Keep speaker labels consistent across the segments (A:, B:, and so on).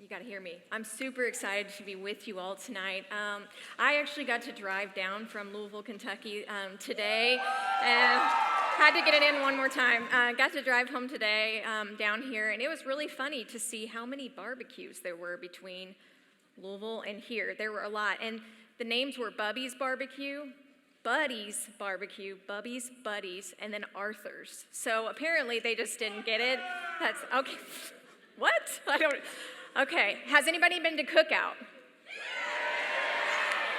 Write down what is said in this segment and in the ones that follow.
A: You got to hear me. I'm super excited to be with you all tonight. I actually got to drive down from Louisville, Kentucky today, and had to get it in one more time. Got to drive home today down here, and it was really funny to see how many barbecues there were between Louisville and here. There were a lot, and the names were Bubby's Barbecue, Buddy's Barbecue, Bubby's Buddies, and then Arthur's. So apparently they just didn't get it. That's okay. What? Okay, has anybody been to Cookout?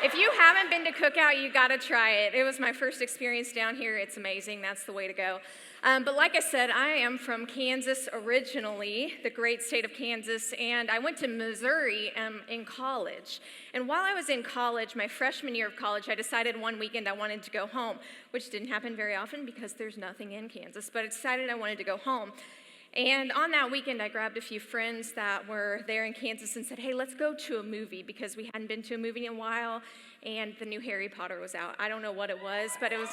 A: If you haven't been to Cookout, you gotta try it. It was my first experience down here. It's amazing. That's the way to go. But like I said, I am from Kansas originally, the great state of Kansas, and I went to Missouri in college. And while I was in college, my freshman year of college, I decided one weekend I wanted to go home, which didn't happen very often because there's nothing in Kansas, but I decided I wanted to go home. And on that weekend, I grabbed a few friends that were there in Kansas and said, hey, let's go to a movie because we hadn't been to a movie in a while, and the new Harry Potter was out. I don't know what it was, but it was,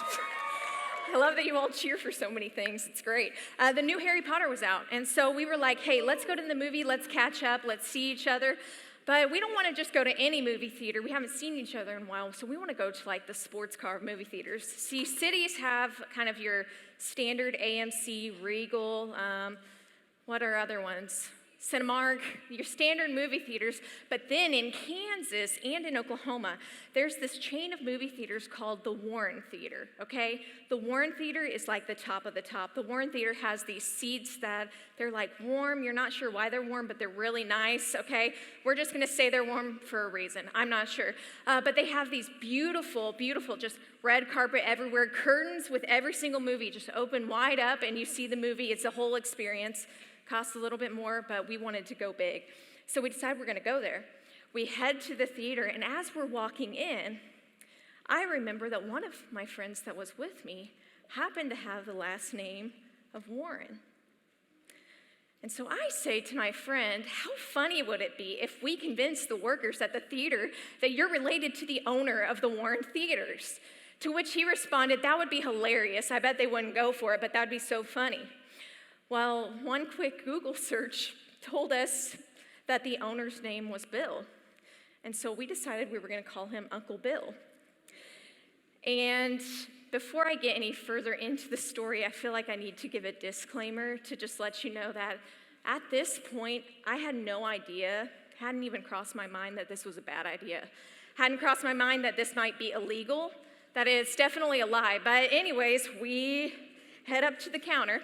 A: I love that you all cheer for so many things. It's great. The new Harry Potter was out, and so we were like, hey, let's go to the movie, let's catch up, let's see each other. But we don't want to just go to any movie theater. We haven't seen each other in a while, so we want to go to like the sports car movie theaters. See, cities have kind of your standard AMC, Regal, what are other ones? Cinemark, your standard movie theaters. But then in Kansas and in Oklahoma, there's this chain of movie theaters called the Warren Theater, okay? The Warren Theater is like the top of the top. The Warren Theater has these seats that they're like warm. You're not sure why they're warm, but they're really nice, okay? We're just gonna say they're warm for a reason. I'm not sure. But they have these beautiful, beautiful, just red carpet everywhere, curtains with every single movie just open wide up, and you see the movie. It's a whole experience. Costs a little bit more, but we wanted to go big. So we decided we're gonna go there. We head to the theater, and as we're walking in, I remember that one of my friends that was with me happened to have the last name of Warren. And so I say to my friend, how funny would it be if we convinced the workers at the theater that you're related to the owner of the Warren Theaters? To which he responded, that would be hilarious. I bet they wouldn't go for it, but that'd be so funny. Well, one quick Google search told us that the owner's name was Bill. And so we decided we were going to call him Uncle Bill. And before I get any further into the story, I feel like I need to give a disclaimer to just let you know that at this point, I had no idea, hadn't even crossed my mind that this was a bad idea. Hadn't crossed my mind that this might be illegal, that it's definitely a lie. But anyways, we head up to the counter.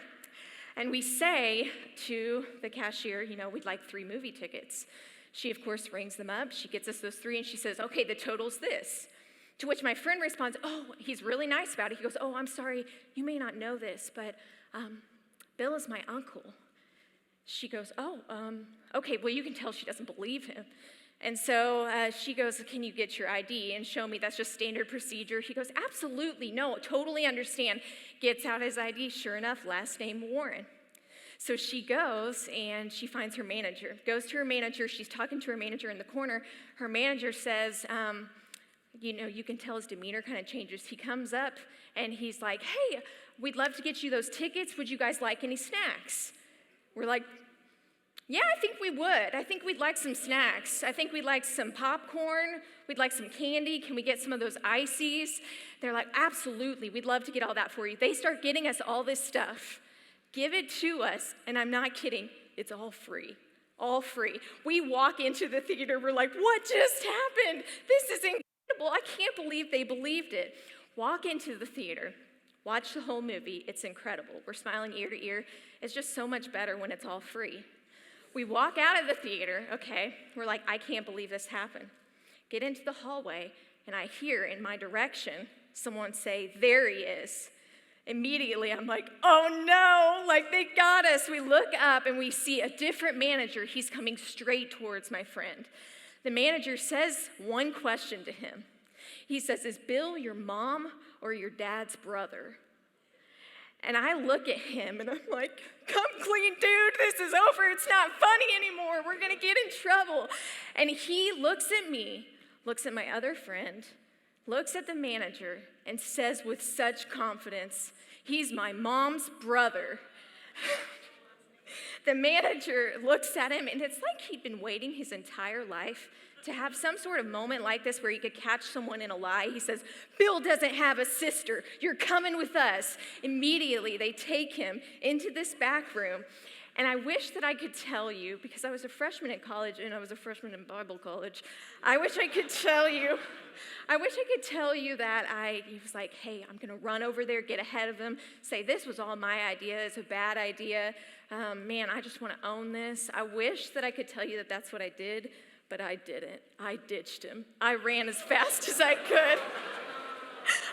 A: And we say to the cashier, we'd like 3 movie tickets. She, of course, rings them up. She gets us those 3, and she says, okay, the total's this. To which my friend responds, oh, he's really nice about it. He goes, oh, I'm sorry, you may not know this, but Bill is my uncle. She goes, oh, okay, well, you can tell she doesn't believe him. And so she goes, can you get your ID and show me that's just standard procedure? He goes, absolutely, no, totally understand. Gets out his ID, sure enough, last name Warren. So she goes and she finds her manager. Goes to her manager, she's talking to her manager in the corner. Her manager says, you can tell his demeanor kind of changes. He comes up and he's like, hey, we'd love to get you those tickets. Would you guys like any snacks? We're like, yeah, I think we would. I think we'd like some snacks. I think we'd like some popcorn. We'd like some candy. Can we get some of those ices? They're like, absolutely. We'd love to get all that for you. They start getting us all this stuff. Give it to us. And I'm not kidding. It's all free. All free. We walk into the theater. We're like, what just happened? This is incredible. I can't believe they believed it. Walk into the theater. Watch the whole movie. It's incredible. We're smiling ear to ear. It's just so much better when it's all free. We walk out of the theater, okay, we're like, I can't believe this happened. Get into the hallway, and I hear in my direction someone say, there he is. Immediately, I'm like, oh no, like they got us. We look up, and we see a different manager. He's coming straight towards my friend. The manager says one question to him. He says, is Bill your mom or your dad's brother? And I look at him, and I'm like, come clean, dude. This is over. It's not funny anymore. We're going to get in trouble. And he looks at me, looks at my other friend, looks at the manager, and says with such confidence, he's my mom's brother. The manager looks at him, and it's like he'd been waiting his entire life to have some sort of moment like this where he could catch someone in a lie. He says, "Bill doesn't have a sister. You're coming with us." Immediately, they take him into this back room. And I wish that I could tell you, because I was a freshman in college and I was a freshman in Bible college, I wish I could tell you that he was like, "Hey, I'm going to run over there, get ahead of them, say this was all my idea, it's a bad idea. Man, I just want to own this." I wish that I could tell you that that's what I did, but I didn't. I ditched him. I ran as fast as I could.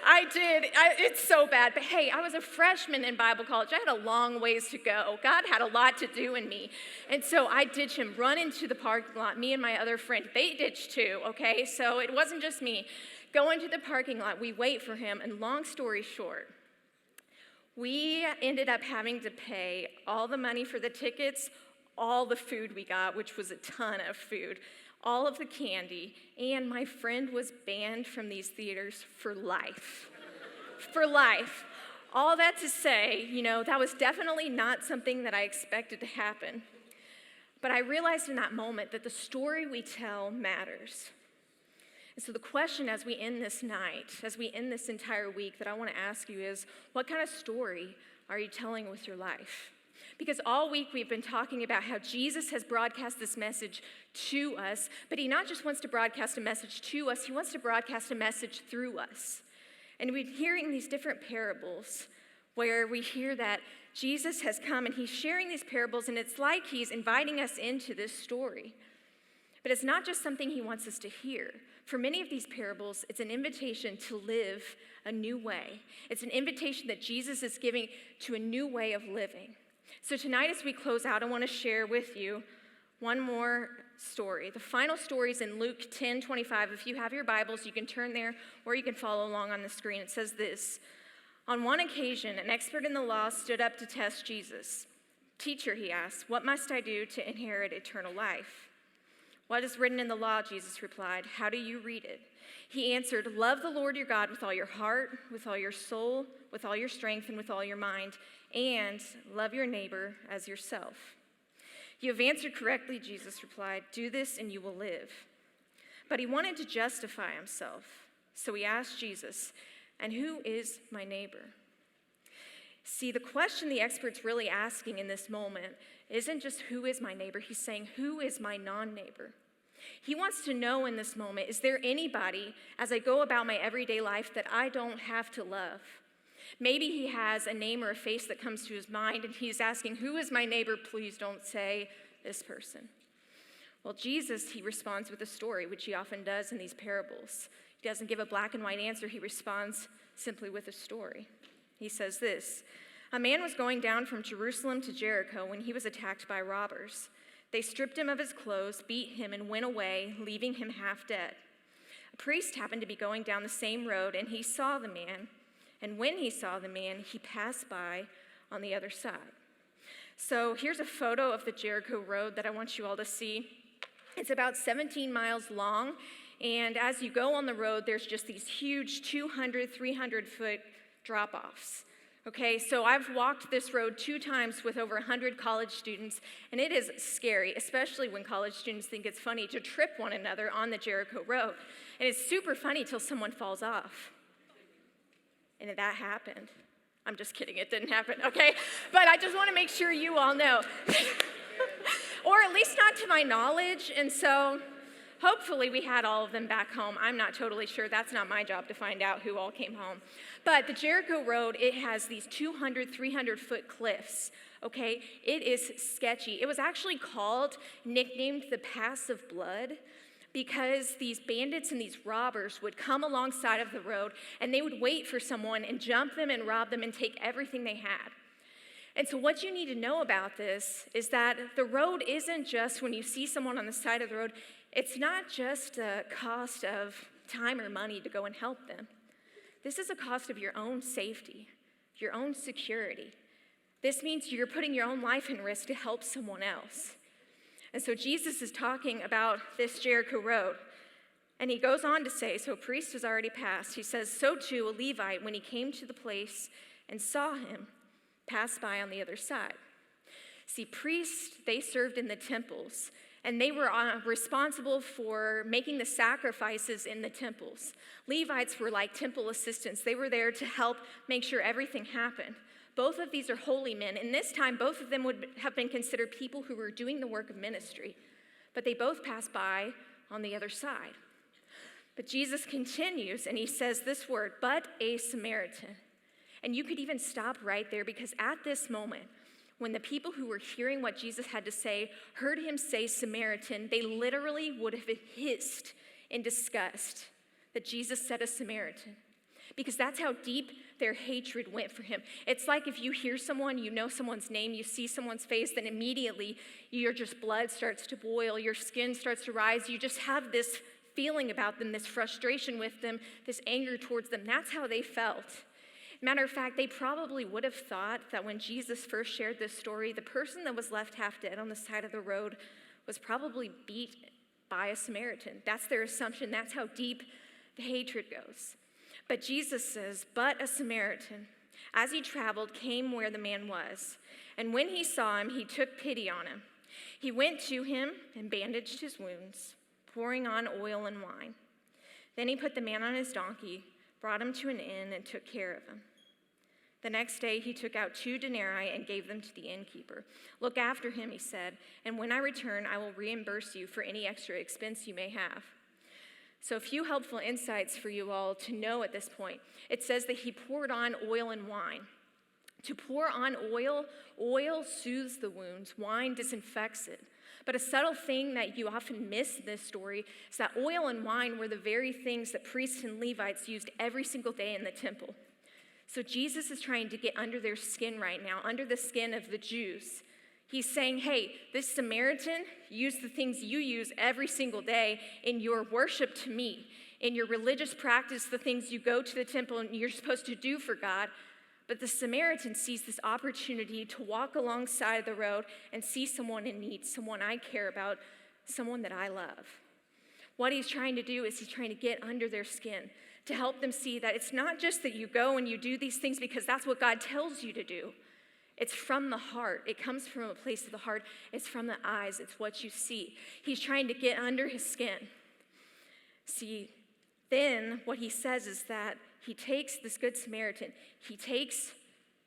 A: I did. It's so bad. But hey, I was a freshman in Bible college. I had a long ways to go. God had a lot to do in me. And so I ditched him, run into the parking lot. Me and my other friend, they ditched too, okay? So it wasn't just me. Go into the parking lot. We wait for him. And long story short, we ended up having to pay all the money for the tickets, all the food we got, which was a ton of food, all of the candy, and my friend was banned from these theaters for life. For life. All that to say, that was definitely not something that I expected to happen. But I realized in that moment that the story we tell matters. And so the question as we end this night, as we end this entire week that I want to ask you is, what kind of story are you telling with your life? Because all week we've been talking about how Jesus has broadcast this message to us, but he not just wants to broadcast a message to us, he wants to broadcast a message through us. And we've been hearing these different parables where we hear that Jesus has come and he's sharing these parables, and it's like he's inviting us into this story. But it's not just something he wants us to hear. For many of these parables, it's an invitation to live a new way. It's an invitation that Jesus is giving to a new way of living. So tonight as we close out, I want to share with you one more story. The final story is in Luke 10:25. If you have your Bibles, you can turn there or you can follow along on the screen. It says this: "On one occasion, an expert in the law stood up to test Jesus. 'Teacher,' he asked, 'what must I do to inherit eternal life?' 'What is written in the law?' Jesus replied. 'How do you read it?' He answered, 'Love the Lord your God with all your heart, with all your soul, with all your strength, and with all your mind, and love your neighbor as yourself.' 'You have answered correctly,' Jesus replied. 'Do this and you will live.' But he wanted to justify himself. So he asked Jesus, 'And who is my neighbor?' See, the question the expert's really asking in this moment isn't just who is my neighbor. He's saying, who is my non-neighbor? He wants to know in this moment, is there anybody as I go about my everyday life that I don't have to love? Maybe he has a name or a face that comes to his mind, and he's asking, who is my neighbor? Please don't say this person. Well, Jesus, he responds with a story, which he often does in these parables. He doesn't give a black and white answer. He responds simply with a story. He says this: "A man was going down from Jerusalem to Jericho when he was attacked by robbers. They stripped him of his clothes, beat him, and went away, leaving him half dead. A priest happened to be going down the same road, and he saw the man. And when he saw the man, he passed by on the other side." So here's a photo of the Jericho Road that I want you all to see. It's about 17 miles long, and as you go on the road, there's just these huge 200, 300-foot drop-offs. Okay, so I've walked this road 2 times with over 100 college students, and it is scary, especially when college students think it's funny to trip one another on the Jericho Road. And it's super funny till someone falls off. And that happened. I'm just kidding, it didn't happen, okay? But I just want to make sure you all know. Or at least not to my knowledge, and so hopefully we had all of them back home. I'm not totally sure. That's not my job to find out who all came home. But the Jericho Road, it has these 200, 300-foot cliffs, okay? It is sketchy. It was actually nicknamed the Pass of Blood, because these bandits and these robbers would come alongside of the road, and they would wait for someone and jump them and rob them and take everything they had. And so what you need to know about this is that the road isn't just when you see someone on the side of the road, it's not just a cost of time or money to go and help them. This is a cost of your own safety, your own security. This means you're putting your own life in risk to help someone else. And so Jesus is talking about this Jericho Road. And he goes on to say, so a priest has already passed. He says, so too a Levite, when he came to the place and saw him, passed by on the other side. See, priests, they served in the temples, and they were responsible for making the sacrifices in the temples. Levites were like temple assistants. They were there to help make sure everything happened. Both of these are holy men. In this time, both of them would have been considered people who were doing the work of ministry, but they both passed by on the other side. But Jesus continues, and he says this word, but a Samaritan. And you could even stop right there, because at this moment, when the people who were hearing what Jesus had to say heard him say Samaritan, they literally would have hissed in disgust that Jesus said a Samaritan, because that's how deep their hatred went for him. It's like if you hear someone, you know someone's name, you see someone's face, then immediately your just blood starts to boil, your skin starts to rise. You just have this feeling about them, this frustration with them, this anger towards them. That's how they felt. Matter of fact, they probably would have thought that when Jesus first shared this story, the person that was left half dead on the side of the road was probably beat by a Samaritan. That's their assumption. That's how deep the hatred goes. But Jesus says, but a Samaritan, as he traveled, came where the man was. And when he saw him, he took pity on him. He went to him and bandaged his wounds, pouring on oil and wine. Then he put the man on his donkey, brought him to an inn, and took care of him. The next day he took out 2 denarii and gave them to the innkeeper. Look after him, he said, and when I return, I will reimburse you for any extra expense you may have. So a few helpful insights for you all to know at this point. It says that he poured on oil and wine. To pour on oil soothes the wounds, wine disinfects it. But a subtle thing that you often miss in this story is that oil and wine were the very things that priests and Levites used every single day in the temple. So Jesus is trying to get under their skin right now, under the skin of the Jews. He's saying, hey, this Samaritan used the things you use every single day in your worship to me, in your religious practice, the things you go to the temple and you're supposed to do for God. But the Samaritan sees this opportunity to walk alongside the road and see someone in need, someone I care about, someone that I love. What he's trying to do is he's trying to get under their skin, to help them see that it's not just that you go and you do these things because that's what God tells you to do. It's from the heart. It comes from a place of the heart. It's from the eyes. It's what you see. He's trying to get under his skin. See, then what he says is that he takes this good Samaritan, he takes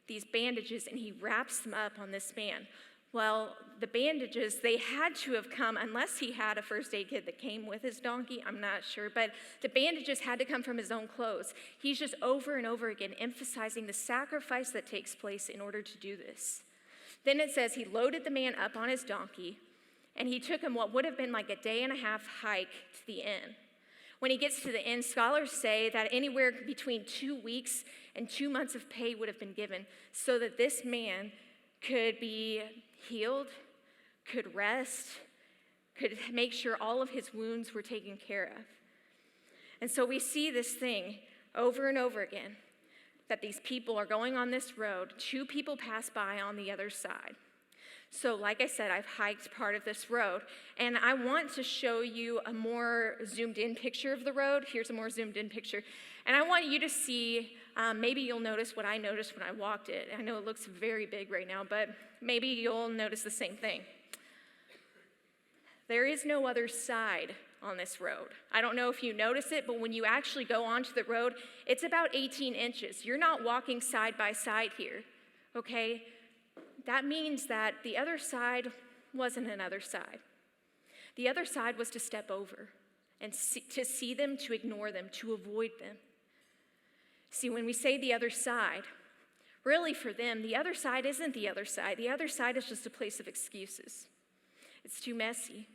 A: these bandages and he wraps them up on this man. Well, the bandages, they had to have come, unless he had a first aid kit that came with his donkey, I'm not sure, but the bandages had to come from his own clothes. He's just over and over again emphasizing the sacrifice that takes place in order to do this. Then it says he loaded the man up on his donkey, and he took him what would have been like a 1.5-day hike to the inn. When he gets to the inn, scholars say that anywhere between 2 weeks and 2 months of pay would have been given so that this man could be healed, could rest, could make sure all of his wounds were taken care of. And so we see this thing over and over again, that these people are going on this road. 2 people pass by on the other side. So like I said, I've hiked part of this road, and I want to show you a more zoomed in picture of the road. Here's a more zoomed in picture. And I want you to see, maybe you'll notice what I noticed when I walked it. I know it looks very big right now, but maybe you'll notice the same thing. There is no other side on this road. I don't know if you notice it, but when you actually go onto the road, it's about 18 inches. You're not walking side by side here, okay? That means that the other side wasn't another side. The other side was to step over and to see them, to ignore them, to avoid them. See, when we say the other side, really for them, the other side isn't the other side. The other side is just a place of excuses. It's too messy.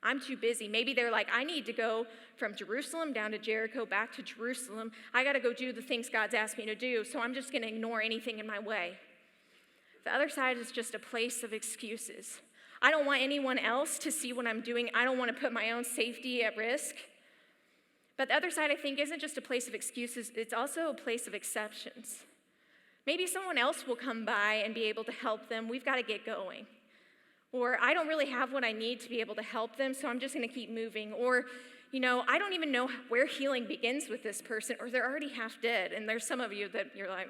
A: I'm too busy. Maybe they're like, I need to go from Jerusalem down to Jericho, back to Jerusalem. I got to go do the things God's asked me to do, so I'm just going to ignore anything in my way. The other side is just a place of excuses. I don't want anyone else to see what I'm doing. I don't want to put my own safety at risk. But the other side, I think, isn't just a place of excuses. It's also a place of exceptions. Maybe someone else will come by and be able to help them. We've got to get going. Or I don't really have what I need to be able to help them, so I'm just going to keep moving. Or, I don't even know where healing begins with this person, or they're already half dead. And there's some of you that you're like,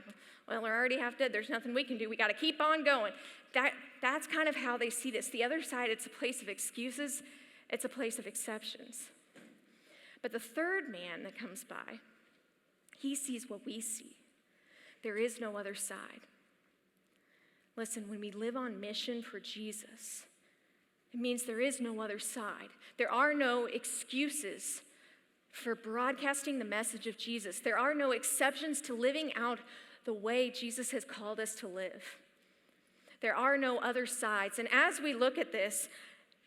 A: Well, we're already half dead. There's nothing we can do. We got to keep on going. That's kind of how they see this. The other side, it's a place of excuses. It's a place of exceptions. But the third man that comes by, he sees what we see. There is no other side. Listen, when we live on mission for Jesus, it means there is no other side. There are no excuses for broadcasting the message of Jesus. There are no exceptions to living out the way Jesus has called us to live. There are no other sides. And as we look at this,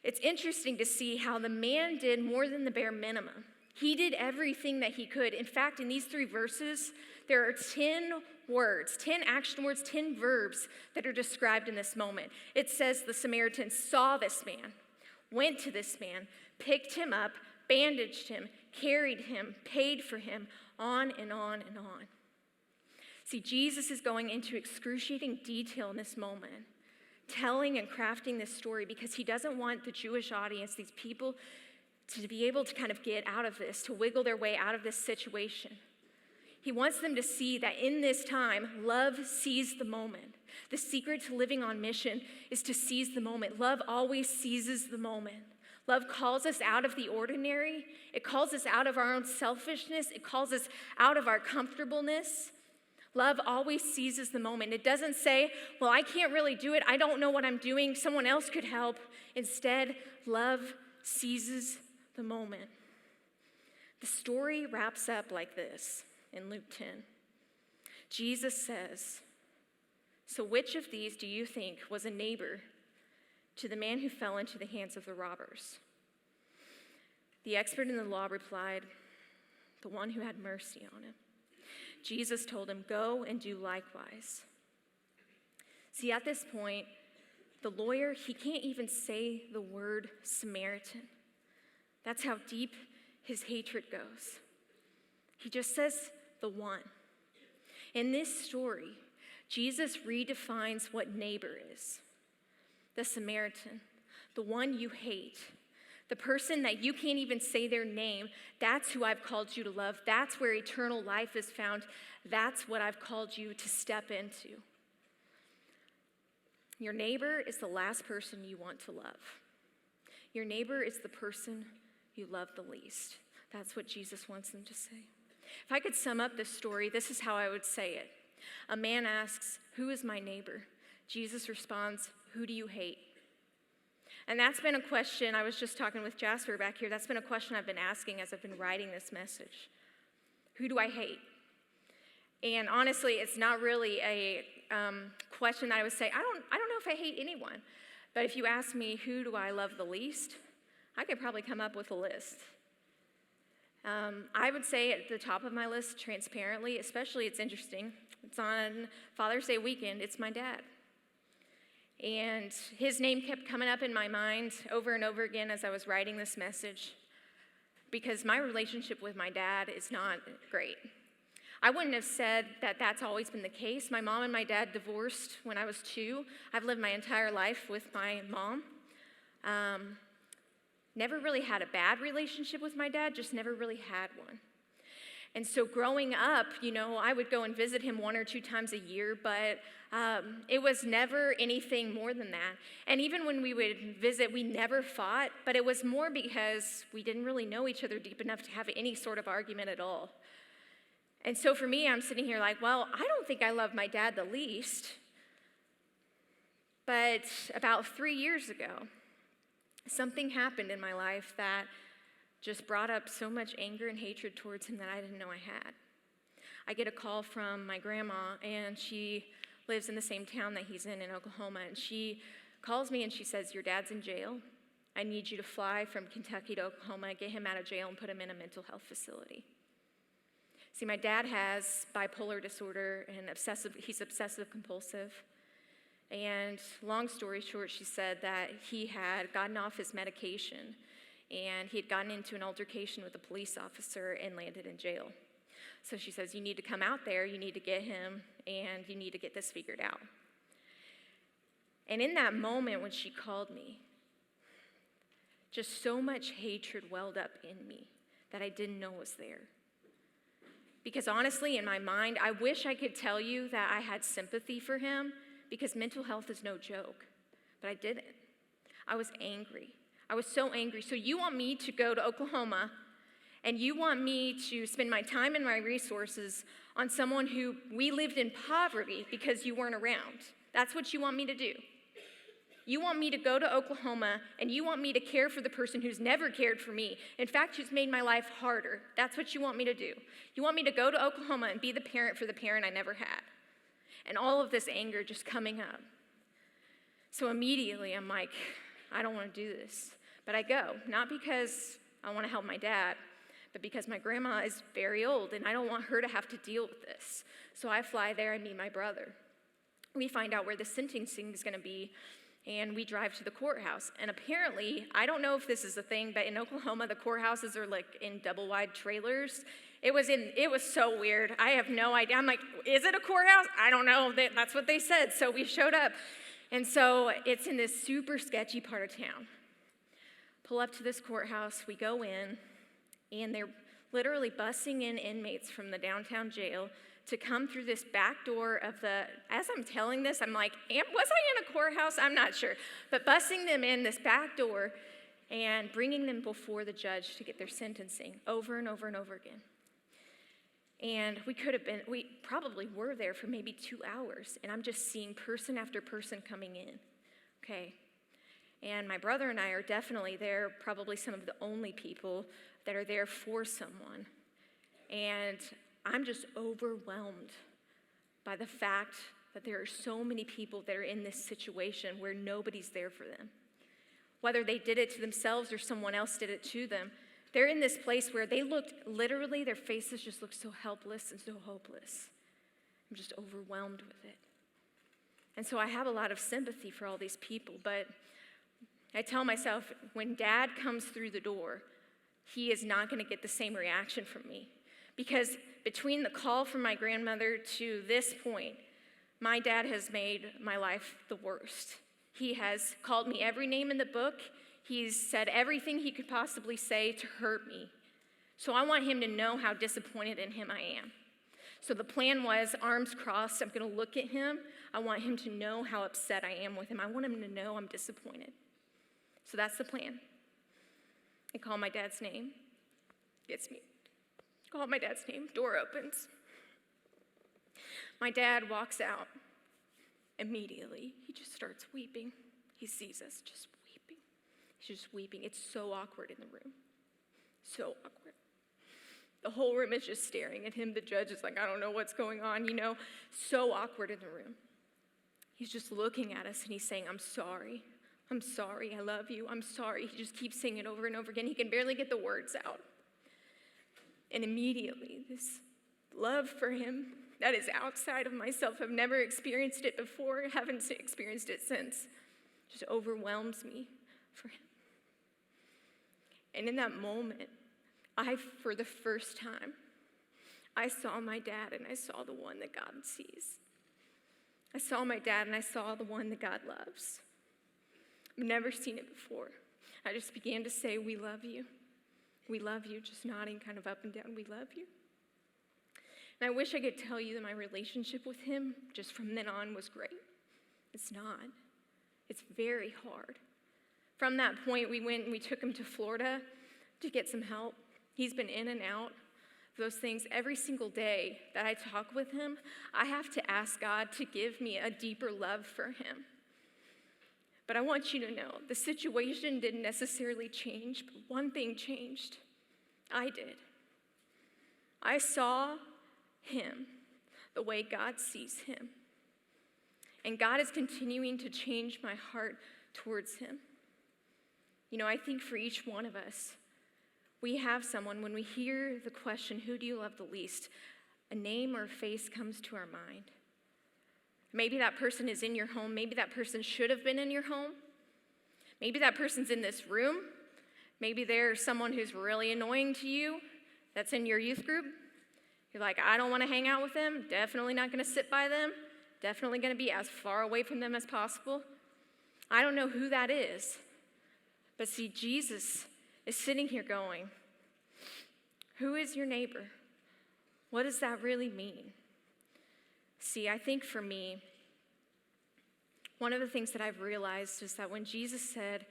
A: it's interesting to see how the man did more than the bare minimum. He did everything that he could. In fact, in these 3 verses, there are 10 words, 10 action words, 10 verbs that are described in this moment. It says the Samaritan saw this man, went to this man, picked him up, bandaged him, carried him, paid for him, on and on and on. See, Jesus is going into excruciating detail in this moment, telling and crafting this story because he doesn't want the Jewish audience, these people, to be able to kind of get out of this, to wiggle their way out of this situation. He wants them to see that in this time, love sees the moment. The secret to living on mission is to seize the moment. Love always seizes the moment. Love calls us out of the ordinary. It calls us out of our own selfishness. It calls us out of our comfortableness. Love always seizes the moment. It doesn't say, well, I can't really do it. I don't know what I'm doing. Someone else could help. Instead, love seizes the moment. The story wraps up like this in Luke 10. Jesus says, so which of these do you think was a neighbor to the man who fell into the hands of the robbers? The expert in the law replied, the one who had mercy on him. Jesus told him, go and do likewise. See, at this point, the lawyer, he can't even say the word Samaritan. That's how deep his hatred goes. He just says the one. In this story, Jesus redefines what neighbor is. The Samaritan, the one you hate, the person that you can't even say their name, that's who I've called you to love. That's where eternal life is found. That's what I've called you to step into. Your neighbor is the last person you want to love. Your neighbor is the person you love the least. That's what Jesus wants them to say. If I could sum up this story, this is how I would say it. A man asks, who is my neighbor? Jesus responds, who do you hate? And that's been a question, I was just talking with Jasper back here, that's been a question I've been asking as I've been writing this message. Who do I hate? And honestly, it's not really a question that I would say, I don't know if I hate anyone. But if you ask me, who do I love the least? I could probably come up with a list. I would say at the top of my list, transparently, especially it's interesting, it's on Father's Day weekend, it's my dad. And his name kept coming up in my mind over and over again as I was writing this message because my relationship with my dad is not great. I wouldn't have said that that's always been the case. My mom and my dad divorced when I was 2. I've lived my entire life with my mom. Never really had a bad relationship with my dad, just never really had one. And so growing up, I would go and visit him 1 or 2 times a year, but it was never anything more than that. And even when we would visit, we never fought, but it was more because we didn't really know each other deep enough to have any sort of argument at all. And so for me, I'm sitting here like, well, I don't think I love my dad the least. But about 3 years ago, something happened in my life that just brought up so much anger and hatred towards him that I didn't know I had. I get a call from my grandma, and she lives in the same town that he's in Oklahoma, and she calls me and she says, your dad's in jail. I need you to fly from Kentucky to Oklahoma, get him out of jail, and put him in a mental health facility. See, my dad has bipolar disorder and he's obsessive compulsive. And long story short, she said that he had gotten off his medication and he had gotten into an altercation with a police officer and landed in jail. So she says, you need to come out there, you need to get him, and you need to get this figured out. And in that moment when she called me, just so much hatred welled up in me that I didn't know was there. Because honestly, in my mind, I wish I could tell you that I had sympathy for him, because mental health is no joke. But I didn't. I was angry. I was so angry. So you want me to go to Oklahoma, and you want me to spend my time and my resources on someone who we lived in poverty because you weren't around. That's what you want me to do. You want me to go to Oklahoma, and you want me to care for the person who's never cared for me. In fact, who's made my life harder. That's what you want me to do. You want me to go to Oklahoma and be the parent for the parent I never had. And all of this anger just coming up. So immediately I'm like, I don't want to do this. But I go, not because I want to help my dad, but because my grandma is very old and I don't want her to have to deal with this. So I fly there and meet my brother. We find out where the sentencing is going to be, and we drive to the courthouse. And apparently, I don't know if this is a thing, but in Oklahoma, the courthouses are like in double-wide trailers. It was so weird. I have no idea. I'm like, is it a courthouse? I don't know. That's what they said. So we showed up. And so it's in this super sketchy part of town. Pull up to this courthouse. We go in, and they're literally busing in inmates from the downtown jail to come through this back door of the, as I'm telling this, I'm like, was I in a courthouse? I'm not sure. But busing them in this back door and bringing them before the judge to get their sentencing over and over and over again. And we probably were there for maybe 2 hours, and I'm just seeing person after person coming in, okay? And my brother and I are definitely there, probably some of the only people that are there for someone. And I'm just overwhelmed by the fact that there are so many people that are in this situation where nobody's there for them. Whether they did it to themselves or someone else did it to them, they're in this place where they looked, literally, their faces just looked so helpless and so hopeless. I'm just overwhelmed with it. And so I have a lot of sympathy for all these people, but I tell myself, when Dad comes through the door, he is not going to get the same reaction from me. Because between the call from my grandmother to this point, my dad has made my life the worst. He has called me every name in the book. He's said everything he could possibly say to hurt me. So I want him to know how disappointed in him I am. So the plan was, arms crossed, I'm going to look at him. I want him to know how upset I am with him. I want him to know I'm disappointed. So that's the plan. I call my dad's name. Gets me. Call my dad's name. Door opens. My dad walks out. Immediately, he just starts weeping. He sees us just weeping. He's just weeping. It's so awkward in the room. So awkward. The whole room is just staring at him. The judge is like, I don't know what's going on, So awkward in the room. He's just looking at us and he's saying, I'm sorry. I'm sorry. I love you. I'm sorry. He just keeps saying it over and over again. He can barely get the words out. And immediately, this love for him that is outside of myself, I've never experienced it before, haven't experienced it since, just overwhelms me for him. And in that moment, for the first time, I saw my dad and I saw the one that God sees. I saw my dad and I saw the one that God loves. I've never seen it before. I just began to say, we love you. We love you, just nodding kind of up and down, we love you. And I wish I could tell you that my relationship with him, just from then on, was great. It's not. It's very hard. From that point, we went and we took him to Florida to get some help. He's been in and out of those things every single day that I talk with him. I have to ask God to give me a deeper love for him. But I want you to know, the situation didn't necessarily change, but one thing changed. I did. I saw him the way God sees him. And God is continuing to change my heart towards him. I think for each one of us, we have someone, when we hear the question, who do you love the least, a name or a face comes to our mind. Maybe that person is in your home. Maybe that person should have been in your home. Maybe that person's in this room. Maybe there's someone who's really annoying to you that's in your youth group. You're like, I don't want to hang out with them. Definitely not going to sit by them. Definitely going to be as far away from them as possible. I don't know who that is. But see, Jesus is sitting here going, who is your neighbor? What does that really mean? See, I think for me, one of the things that I've realized is that when Jesus said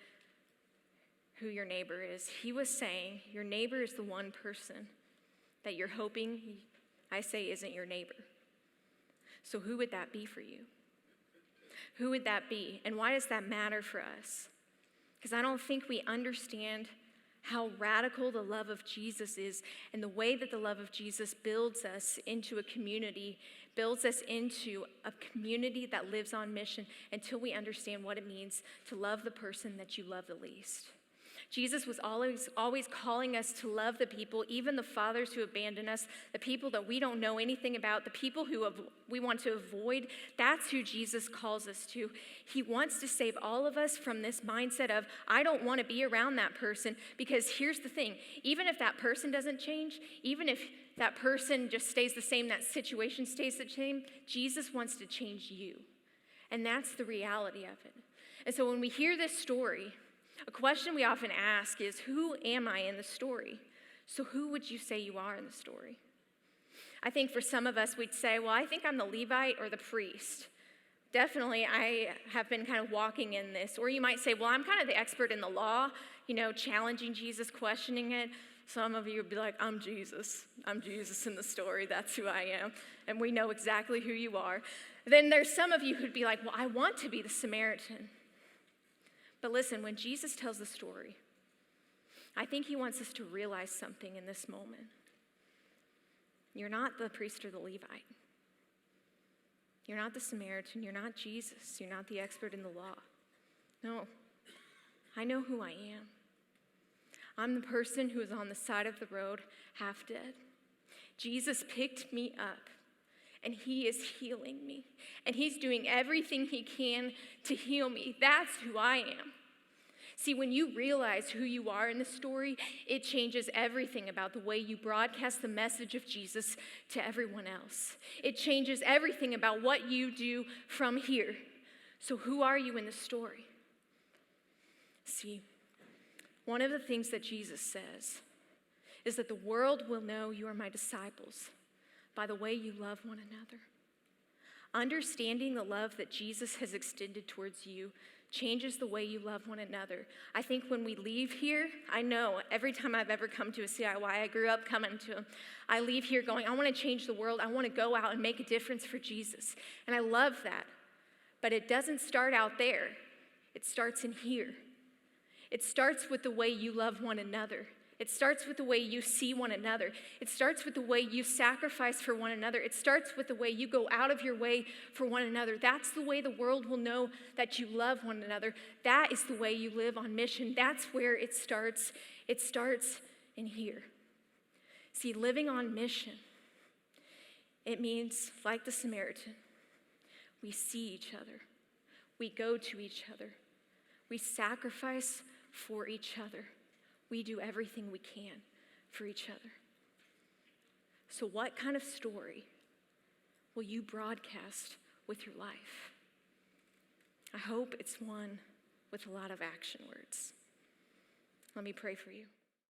A: who your neighbor is, he was saying your neighbor is the one person that you're hoping, I say, isn't your neighbor. So who would that be for you? Who would that be? And why does that matter for us? Because I don't think we understand how radical the love of Jesus is and the way that the love of Jesus builds us into a community, builds us into a community that lives on mission until we understand what it means to love the person that you love the least. Jesus was always calling us to love the people, even the fathers who abandon us, the people that we don't know anything about, the people who we want to avoid. That's who Jesus calls us to. He wants to save all of us from this mindset of, I don't want to be around that person, because here's the thing, even if that person doesn't change, even if that person just stays the same, that situation stays the same, Jesus wants to change you. And that's the reality of it. And so when we hear this story, a question we often ask is, who am I in the story? So who would you say you are in the story? I think for some of us, we'd say, well, I think I'm the Levite or the priest. Definitely, I have been kind of walking in this. Or you might say, well, I'm kind of the expert in the law, challenging Jesus, questioning it. Some of you would be like, I'm Jesus. I'm Jesus in the story. That's who I am. And we know exactly who you are. Then there's some of you who'd be like, well, I want to be the Samaritan. But listen, when Jesus tells the story, I think he wants us to realize something in this moment. You're not the priest or the Levite. You're not the Samaritan. You're not Jesus. You're not the expert in the law. No, I know who I am. I'm the person who is on the side of the road, half dead. Jesus picked me up, and he is healing me. And he's doing everything he can to heal me. That's who I am. See, when you realize who you are in the story, it changes everything about the way you broadcast the message of Jesus to everyone else. It changes everything about what you do from here. So who are you in the story? See, one of the things that Jesus says is that the world will know you are my disciples by the way you love one another. Understanding the love that Jesus has extended towards you changes the way you love one another. I think when we leave here, I know every time I've ever come to a CIY, I grew up coming to them, I leave here going, I want to change the world. I want to go out and make a difference for Jesus. And I love that. But it doesn't start out there. It starts in here. It starts with the way you love one another. It starts with the way you see one another. It starts with the way you sacrifice for one another. It starts with the way you go out of your way for one another. That's the way the world will know that you love one another. That is the way you live on mission. That's where it starts. It starts in here. See, living on mission, it means, like the Samaritan, we see each other. We go to each other. We sacrifice for each other. We do everything we can for each other. So what kind of story will you broadcast with your life? I hope it's one with a lot of action words. Let me pray for you.